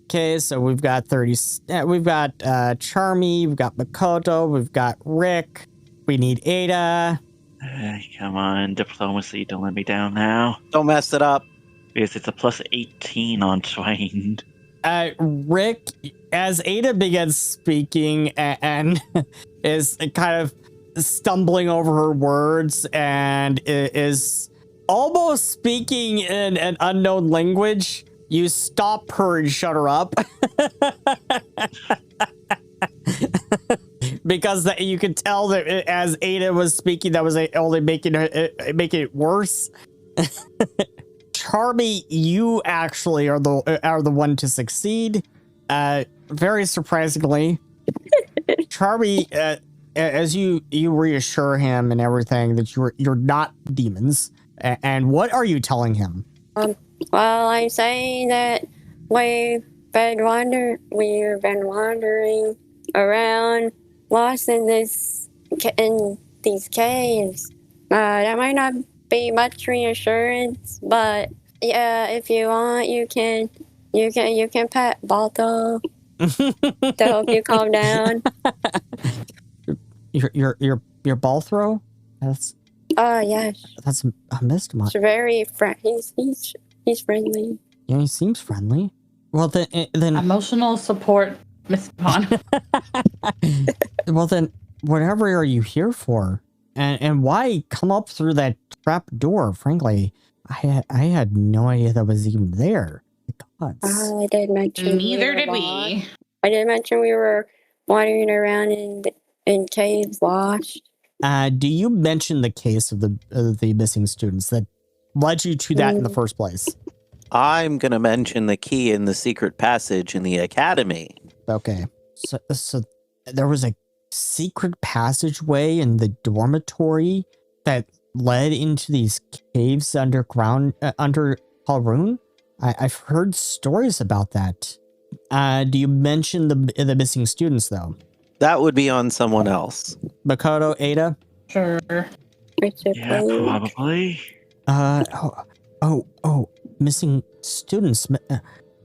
Okay, so we've got 30. We've got Charmy. We've got Makoto. We've got Rick. We need Ada. Come on, diplomacy. Don't let me down now. Don't mess it up. Because it's a plus 18 on Twain. Rick, as Ada begins speaking and is kind of stumbling over her words and is almost speaking in an unknown language, you stop her and shut her up. Because you could tell that as Ada was speaking, that was only making it worse. Charmy, you actually are the one to succeed. Very surprisingly, Charmy, as you reassure him and everything that you're not demons. And what are you telling him? Well, I'm saying that we've been wandering around, lost in these caves. That might not be much reassurance, but yeah, if you want, you can pet Balto to help you calm down. Your Balthro? Yes. That's a Mystimon. He's very he's friendly. Yeah, he seems friendly. Well, then emotional support, Mystimon. Well, then whatever are you here for? And why come up through that trap door? Frankly, I had no idea that was even there. God. I did mention. Neither did we. I did mention we were wandering around in caves, lost. Do you mention the case of the missing students that led you to that in the first place? I'm gonna mention the key in the secret passage in the academy. Okay, so there was a secret passageway in the dormitory that led into these caves underground under Calrune. I've heard stories about that. Do you mention the missing students though? That would be on someone else. Makoto, Ada? Sure. Yeah, probably. Missing students.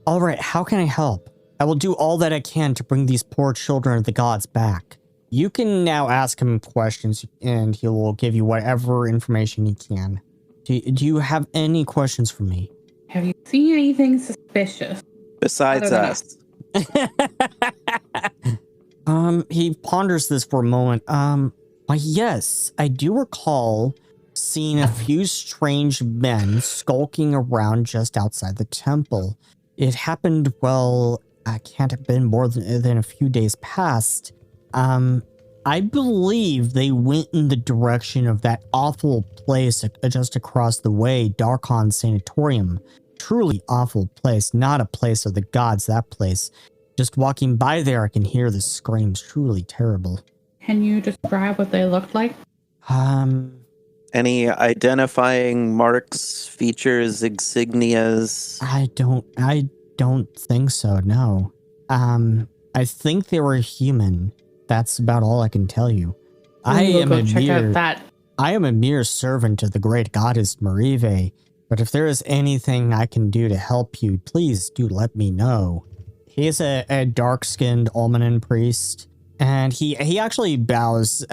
All right, how can I help? I will do all that I can to bring these poor children of the gods back. You can now ask him questions, and he will give you whatever information he can. Do you have any questions for me? Have you seen anything suspicious? Besides us. He ponders this for a moment. Yes, I do recall seeing a few strange men skulking around just outside the temple. It happened, well, I can't have been more than a few days past. I believe they went in the direction of that awful place just across the way, Darkon Sanatorium. Truly awful place, not a place of the gods, that place. Just walking by there, I can hear the screams, truly terrible. Can you describe what they looked like? Any identifying marks, features, insignias? I don't think so, no. I think they were human. That's about all I can tell you. I am a mere servant of the great goddess Marive, but if there is anything I can do to help you, please do let me know. He is a dark-skinned Almanan priest, and he actually bows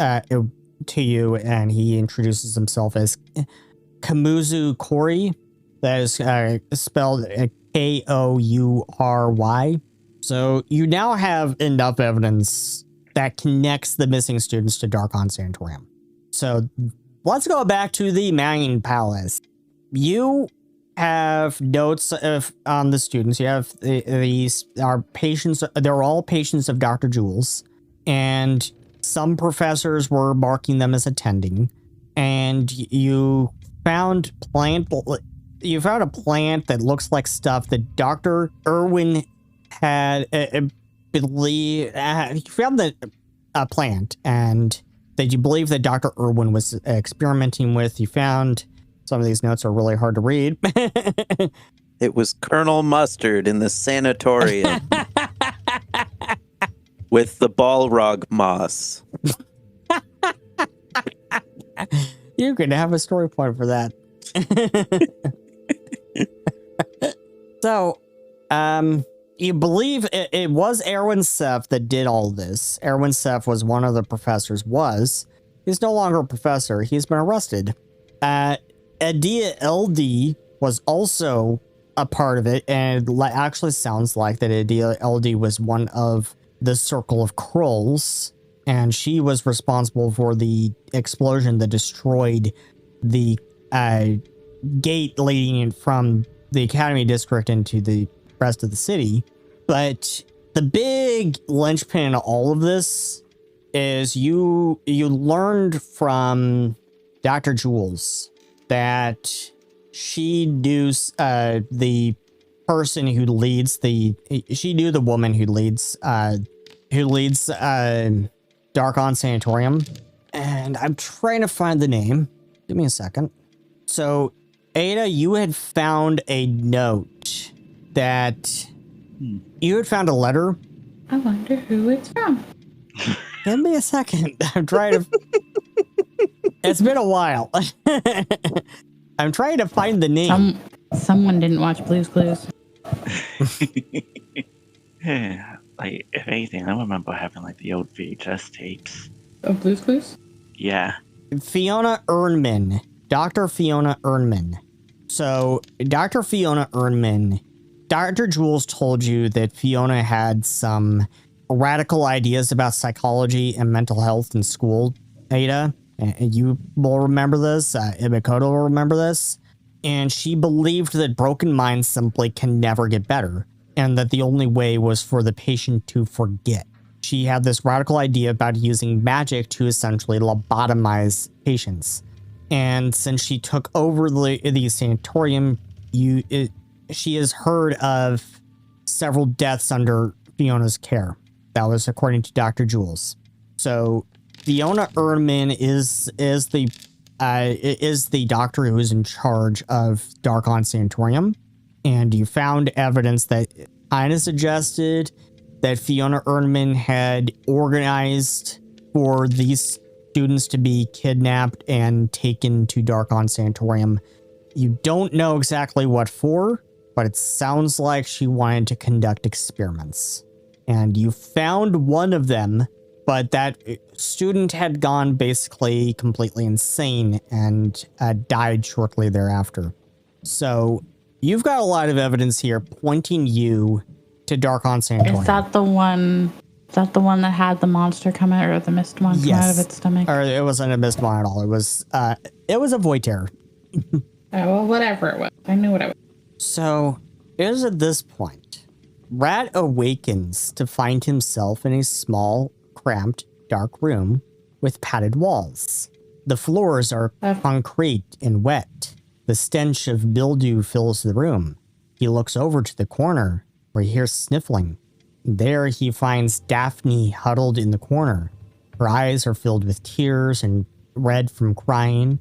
to you, and he introduces himself as Kamuzu Kori. That is spelled Koury. So you now have enough evidence that connects the missing students to Darkon Sanatorium. So let's go back to the main palace. You have notes on the students. You have these are patients. They're all patients of Dr. Jules, and some professors were marking them as attending. And you found a plant that looks like stuff that Dr. Irwin had you found a plant and that you believe that Dr. Irwin was experimenting with. You found some of these notes are really hard to read. It was Colonel Mustard in the sanatorium with the Balrog moss. You could have a story point for that. So, you believe it was Erwin Seth that did all this. Erwin Seth was one of the professors. He's no longer a professor. He's been arrested. Adia LD was also a part of it, and it actually sounds like that Adia LD was one of the Circle of Krolls, and she was responsible for the explosion that destroyed the gate leading in from the Academy District into the rest of the city. But the big linchpin in all of this is you learned from Dr. Jules that she knew the person who leads she knew the woman who leads Darkon Sanatorium, and I'm trying to find the name. Give me a second. So, Ada, you had found a note that you had found a letter. I wonder who it's from. Give me a second. I'm trying to. It's been a while. I'm trying to find the name. Someone didn't watch Blue's Clues. Yeah, like, if anything, I remember having like the old VHS tapes. Of Blue's Clues? Yeah. Fiona Ernman. Dr. Fiona Ernman. So, Dr. Fiona Ernman, Dr. Jules told you that Fiona had some radical ideas about psychology and mental health in school, Ada. And you will remember this. Ibikoto will remember this. And she believed that broken minds simply can never get better, and that the only way was for the patient to forget. She had this radical idea about using magic to essentially lobotomize patients. And since she took over the sanatorium, she has heard of several deaths under Fiona's care. That was according to Dr. Jules. So Fiona Ernman is the doctor who is in charge of Darkon Sanatorium, and you found evidence that kind of suggested that Fiona Ernman had organized for these students to be kidnapped and taken to Darkon Sanatorium. You don't know exactly what for, but it sounds like she wanted to conduct experiments. And you found one of them, but that student had gone basically completely insane and died shortly thereafter. So you've got a lot of evidence here pointing you to Darkon Sanatorium. Is that the one? Is that the one that had the monster come out, or the Mystimon come out of its stomach? Or it wasn't a Mystimon at all. It was a void terror. Oh, well, whatever it was. I knew what I was. So it is at this point, Rat awakens to find himself in a small, cramped, dark room with padded walls. The floors are concrete and wet. The stench of mildew fills the room. He looks over to the corner where he hears sniffling. There he finds Daphne huddled in the corner. Her eyes are filled with tears and red from crying.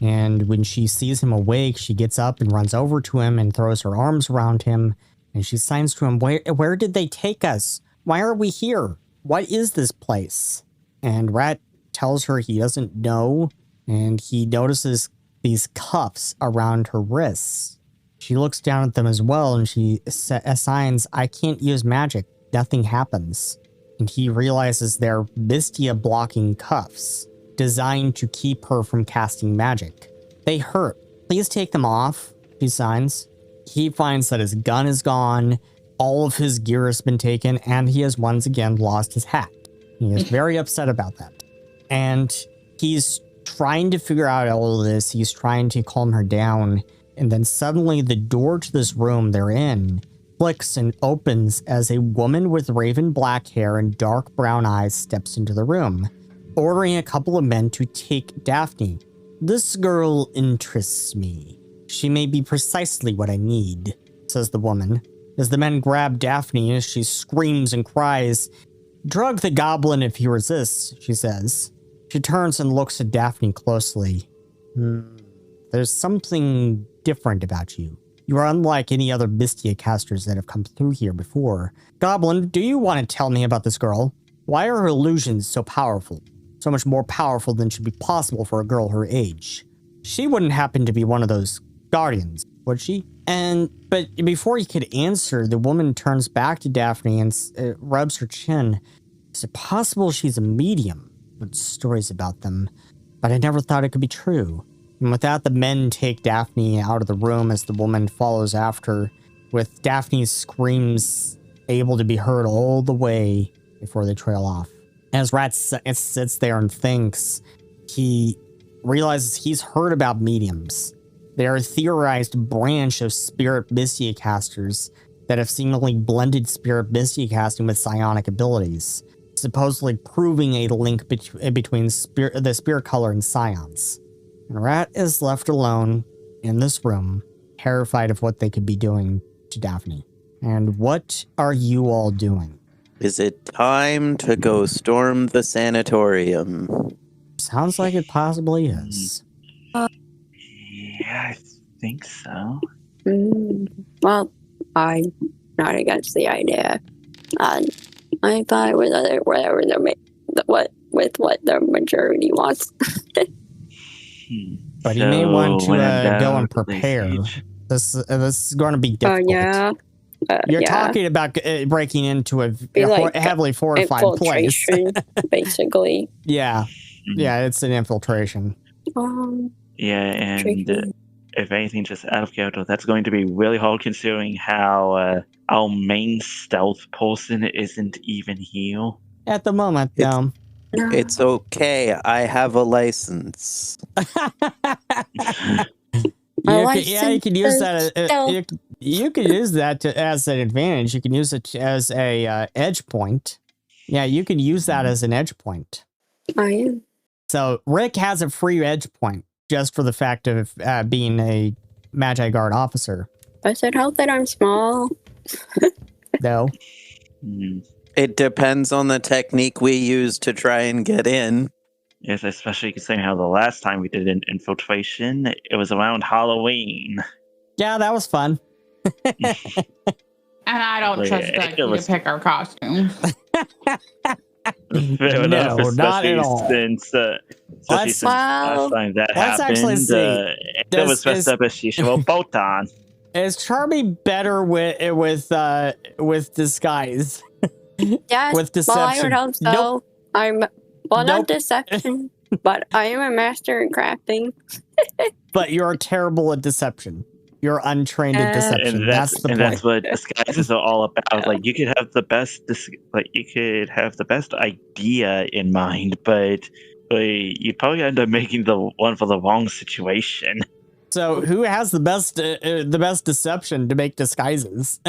And when she sees him awake, she gets up and runs over to him and throws her arms around him. And she signs to him, where did they take us? Why are we here? What is this place? And Rat tells her he doesn't know. And he notices these cuffs around her wrists. She looks down at them as well, and she assigns, I can't use magic. Nothing happens. And he realizes they're Mystia blocking cuffs, designed to keep her from casting magic. They hurt. Please take them off, she signs. He finds that his gun is gone, all of his gear has been taken, and he has once again lost his hat. He is very upset about that. And he's trying to figure out all of this. He's trying to calm her down. And then suddenly the door to this room they're in flicks and opens as a woman with raven black hair and dark brown eyes steps into the room, ordering a couple of men to take Daphne. This girl interests me. She may be precisely what I need, says the woman. As the men grab Daphne, she screams and cries, drug the goblin if he resists, she says. She turns and looks at Daphne closely. There's something different about you. You are unlike any other Mystia casters that have come through here before. Goblin, do you want to tell me about this girl? Why are her illusions so powerful? So much more powerful than should be possible for a girl her age. She wouldn't happen to be one of those guardians, would she? But before he could answer, the woman turns back to Daphne and rubs her chin. Is it possible she's a medium? With stories about them, but I never thought it could be true. And with that, the men take Daphne out of the room as the woman follows after, with Daphne's screams able to be heard all the way before they trail off. As Rat sits there and thinks, he realizes he's heard about mediums. They are a theorized branch of spirit Mystia casters that have seemingly blended spirit Mystia casting with psionic abilities, supposedly proving a link between the spirit color and scions. And Rat is left alone in this room, terrified of what they could be doing to Daphne. And what are you all doing? Is it time to go storm the sanatorium? Sounds like it possibly is. Yeah, I think so. Well, I'm not against the idea. I thought it was whatever what the majority wants. But you may want to go and prepare. This is going to be difficult. Yeah. You're talking about breaking into a heavily fortified place. Basically. Yeah, it's an infiltration. Yeah, and if anything, just out of character, that's going to be really hard considering how our main stealth person isn't even here. At the moment, no. It's okay. I have a license. You can use that. You can use that as an advantage. You can use it as a edge point. Yeah, you can use that as an edge point. I am. So Rick has a free edge point just for the fact of being a Magi Guard officer. Does it help that I'm small? No. It depends on the technique we use to try and get in. Yes, especially considering how the last time we did an infiltration, it was around Halloween. Yeah, that was fun. And I don't trust that to pick our costumes. Fair enough, not at all. Since last time that happened, it was dressed up as Shishimo Botan. Is Charmy better with disguise? Yes, with deception. well, I would hope so. Nope. Not deception, but I am a master in crafting. But you're terrible at deception. You're untrained in deception. And That's the point. that's what disguises are all about. Like you could have the best, idea in mind, but you probably end up making the one for the wrong situation. So who has the best deception to make disguises,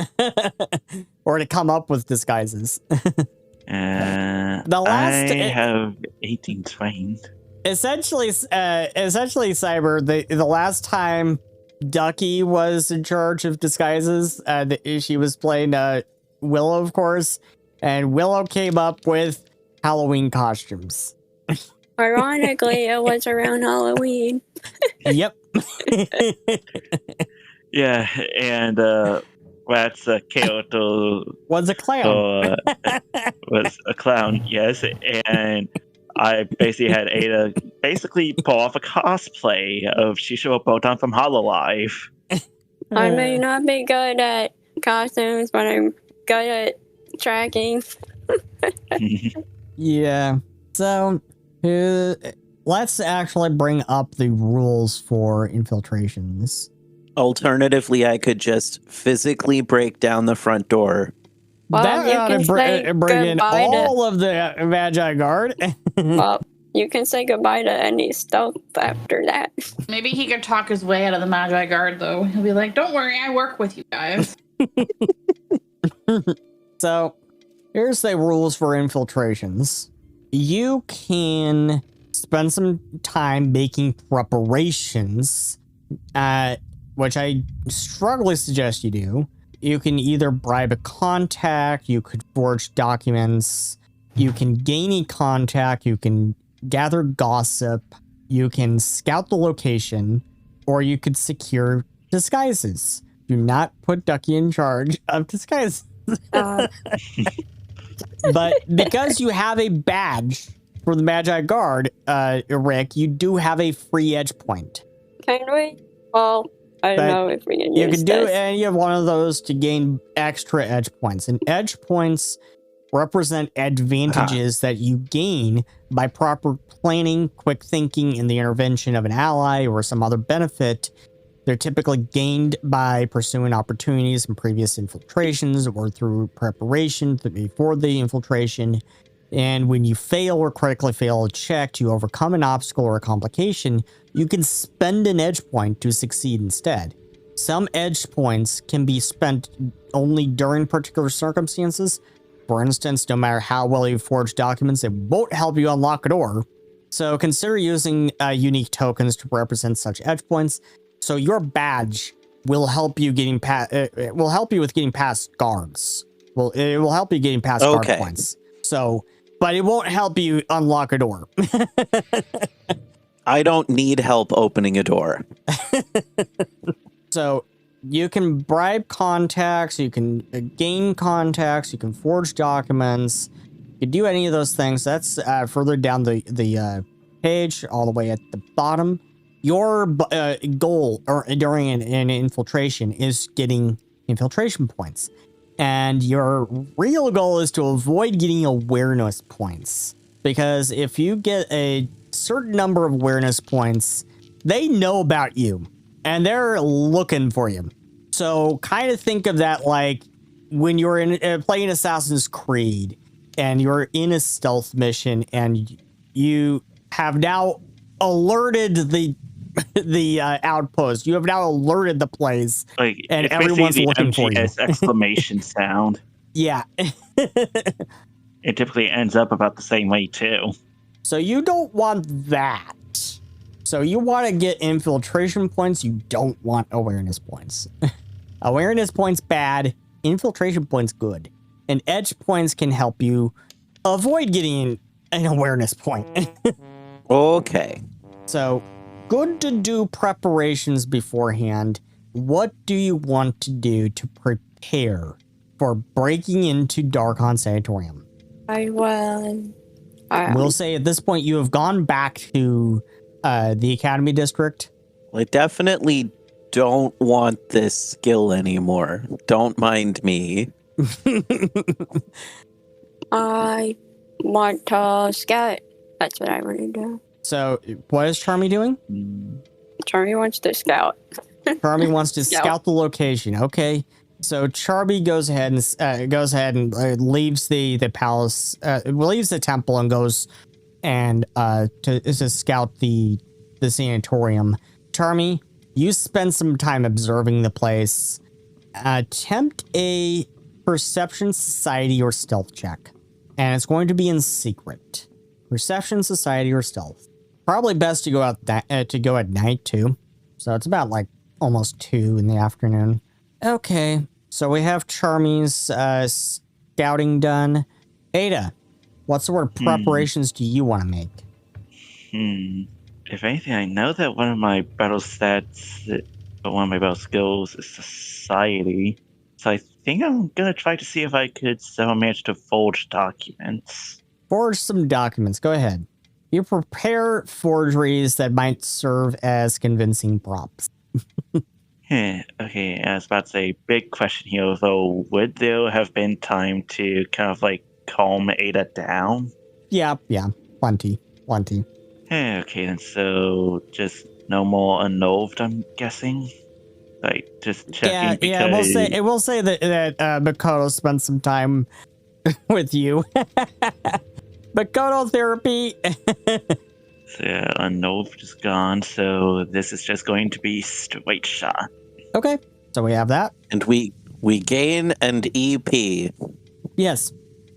or to come up with disguises? I have 18 trained. Essentially, Cyber. The last time Ducky was in charge of disguises, she was playing Willow, of course, and Willow came up with Halloween costumes. Ironically, it was around Halloween. Yep. Yeah, and that's Kyoto Was a clown. was a clown, yes, and I basically had Ada pull off a cosplay of Shisho Botan from Hololive. I may not be good at costumes, but I'm good at tracking. Yeah. So, let's actually bring up the rules for infiltrations. Alternatively, I could just physically break down the front door. Well, That you ought can to say bring in goodbye all of the Magi Guard. Well, you can say goodbye to any stealth after that. Maybe he could talk his way out of the Magi Guard, though. He'll be like, don't worry, I work with you guys. So, here's the rules for infiltrations. You can spend some time making preparations, which I strongly suggest you do. You can either bribe a contact, you could forge documents, you can gain a contact, you can gather gossip, you can scout the location, or you could secure disguises. Do not put Ducky in charge of disguises. But because you have a badge for the Magi Guard, Rick, you do have a free edge point. Can we? Well, I don't know if we can use You can do this. any of one of those to gain extra edge points. And edge points represent advantages that you gain by proper planning, quick thinking, and the intervention of an ally or some other benefit. They're typically gained by pursuing opportunities in previous infiltrations or through preparation before the infiltration. And when you fail or critically fail a check to overcome an obstacle or a complication, you can spend an edge point to succeed instead. Some edge points can be spent only during particular circumstances. For instance, no matter how well you forge documents, it won't help you unlock a door. So consider using unique tokens to represent such edge points. So your badge will help you getting past. Will help you with getting past guards. Well, it will help you getting past guard points. So, but it won't help you unlock a door. I don't need help opening a door. So you can bribe contacts, you can gain contacts, you can forge documents, you can do any of those things. That's further down the page, all the way at the bottom. Your goal during an infiltration is getting infiltration points. And your real goal is to avoid getting awareness points. Because if you get a certain number of awareness points, they know about you. And they're looking for you. So kind of think of that like when you're in playing Assassin's Creed and you're in a stealth mission and you have now alerted the outpost. You have now alerted the place, like, and everyone's looking for you. Exclamation sound. Yeah. It typically ends up about the same way too. So you don't want that. So you want to get infiltration points. You don't want awareness points. Awareness points bad. Infiltration points good. And edge points can help you avoid getting an awareness point. Okay. So good to do preparations beforehand. What do you want to do to prepare for breaking into Darkon Sanatorium? We'll say at this point you have gone back to the Academy District. I definitely don't want this skill anymore. Don't mind me. I want to scout. That's what I want to do. So what is Charmy doing? Charmy wants to scout. Charmy wants to Scout. scout the location. Okay. So Charmy goes ahead and leaves the palace, leaves the temple and goes and to scout the sanatorium. Charmy, you spend some time observing the place. Attempt a perception, society, or stealth check, and it's going to be in secret. Perception, society, or stealth. Probably best to go out to go at night too. So it's about like almost 2 in the afternoon. Okay, so we have Charmy's scouting done. Ada, what sort of preparations do you want to make? If anything, I know that one of my battle stats, one of my battle skills is society. So I think I'm going to try to see if I could somehow manage to forge documents. Forge some documents. Go ahead. You prepare forgeries that might serve as convincing props. Okay, I was about to say, big question here, though. Would there have been time to kind of like calm Ada down? Yeah, plenty. Okay, then so just no more unnerved, I'm guessing? Like, just checking because... Yeah, we'll say that Makoto spent some time with you. Makoto therapy. So, yeah, unnerved is gone, so this is just going to be straight shot. Okay, so we have that. And we gain an EP. Yes.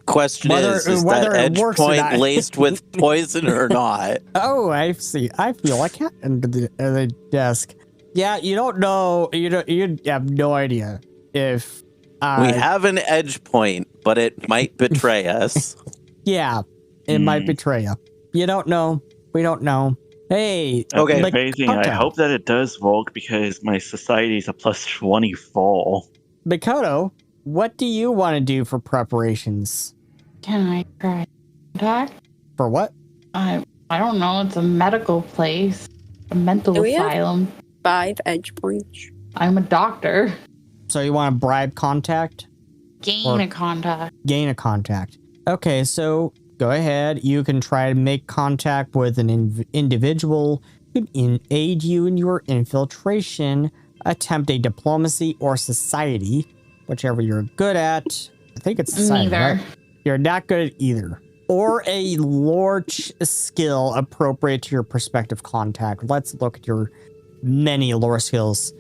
Question is that edge point laced with poison or not? Oh, I see. I feel like under the desk. Yeah, you don't know. You have no idea if we have an edge point, but it might betray us. Yeah, it might betray you. You don't know. We don't know. Hey, okay. If anything, I hope that it does work because my society is a plus 24. Makoto, what do you want to do for preparations? Can I try contact? For what? I don't know. It's a medical place, a mental asylum. Have 5 edge points. I'm a doctor. So you want to bribe contact? Gain a contact. Gain a contact. Okay, so go ahead. You can try to make contact with an individual who can aid you in your infiltration. Attempt a diplomacy or society, whichever you're good at. I think it's society, neither. Right? You're not good at either. Or a lore skill appropriate to your prospective contact. Let's look at your many lore skills.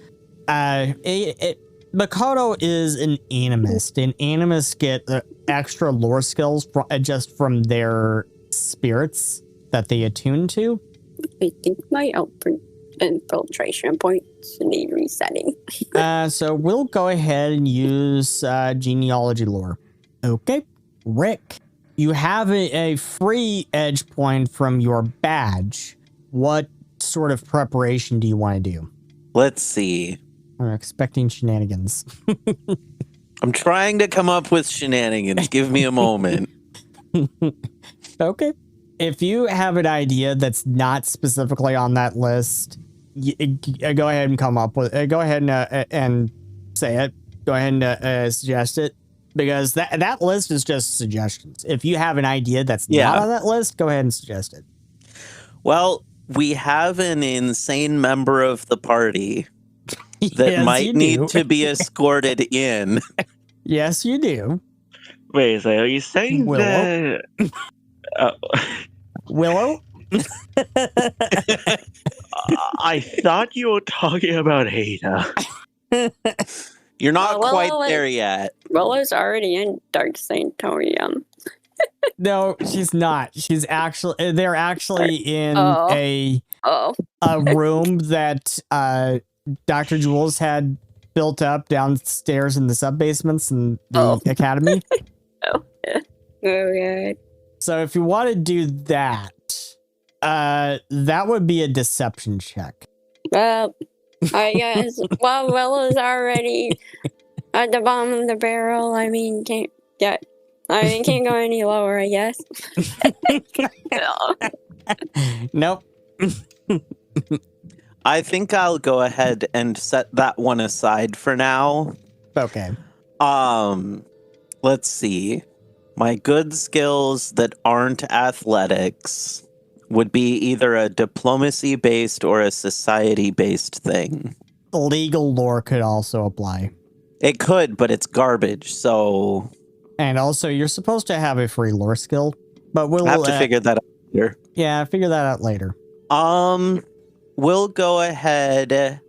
Makoto is an animist, and animists get extra lore skills just from their spirits that they attune to. I think my infiltration points need resetting. So we'll go ahead and use genealogy lore. Okay, Rick, you have a free edge point from your badge. What sort of preparation do you want to do? Let's see. I'm expecting shenanigans. I'm trying to come up with shenanigans. Give me a moment. Okay. If you have an idea that's not specifically on that list, go ahead and come up with. Go ahead and say it. Go ahead and suggest it, because that list is just suggestions. If you have an idea that's not on that list, go ahead and suggest it. Well, we have an insane member of the party that might need to be escorted in. Yes, you do. Wait, so are you saying Willow? Willow? I thought you were talking about Ada. You're not quite there yet. Willow's already in Dark Sanatorium. No, she's not. She's actually. They're actually in a room that Dr. Jules had built up downstairs in the sub-basements in the academy. Okay. So if you want to do that, that would be a deception check. Well, I guess. Well, Willow's already at the bottom of the barrel. I mean, can't go any lower, I guess. Nope. I think I'll go ahead and set that one aside for now. Okay. Let's see. My good skills that aren't athletics would be either a diplomacy-based or a society-based thing. legal lore could also apply. It could, but it's garbage, so... And also, you're supposed to have a free lore skill, but we'll have to figure that out later. Yeah, figure that out later. We'll go ahead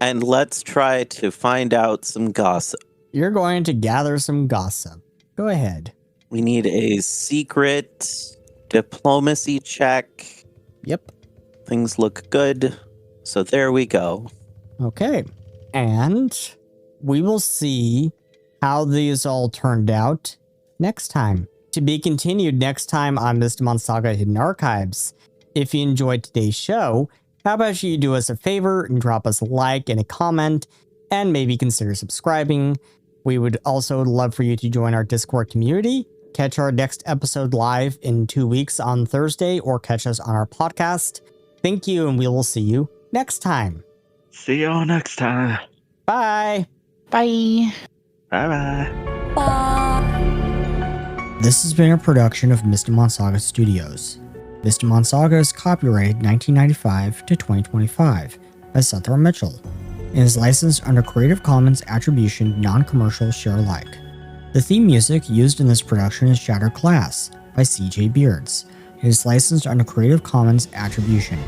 and let's try to find out some gossip. You're going to gather some gossip. Go ahead. We need a secret diplomacy check. Yep. Things look good. So there we go. Okay. And we will see how these all turned out next time. To be continued next time on Mystimon Saga Hidden Archives. If you enjoyed today's show, how about you do us a favor and drop us a like and a comment, and maybe consider subscribing. We would also love for you to join our Discord community, catch our next episode live in 2 weeks on Thursday, or catch us on our podcast. Thank you, and we will see you next time. See you all next time. Bye. Bye. Bye-bye. Bye. This has been a production of Mystimon Saga Studios. Mystimon Saga is copyrighted 1995 to 2025 by Seth R. Mitchell and is licensed under Creative Commons Attribution Non-Commercial Share Alike. The theme music used in this production is Shattered Glass by CJ Beards. It is licensed under Creative Commons Attribution.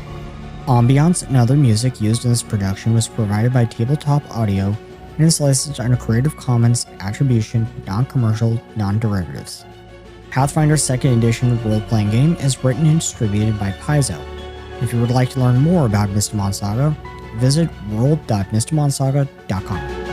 Ambiance and other music used in this production was provided by Tabletop Audio and is licensed under Creative Commons Attribution Non-Commercial Non-Derivatives. Pathfinder 2nd Edition role-playing game is written and distributed by Paizo. If you would like to learn more about Mystimon Saga, visit world.mystimonsaga.com.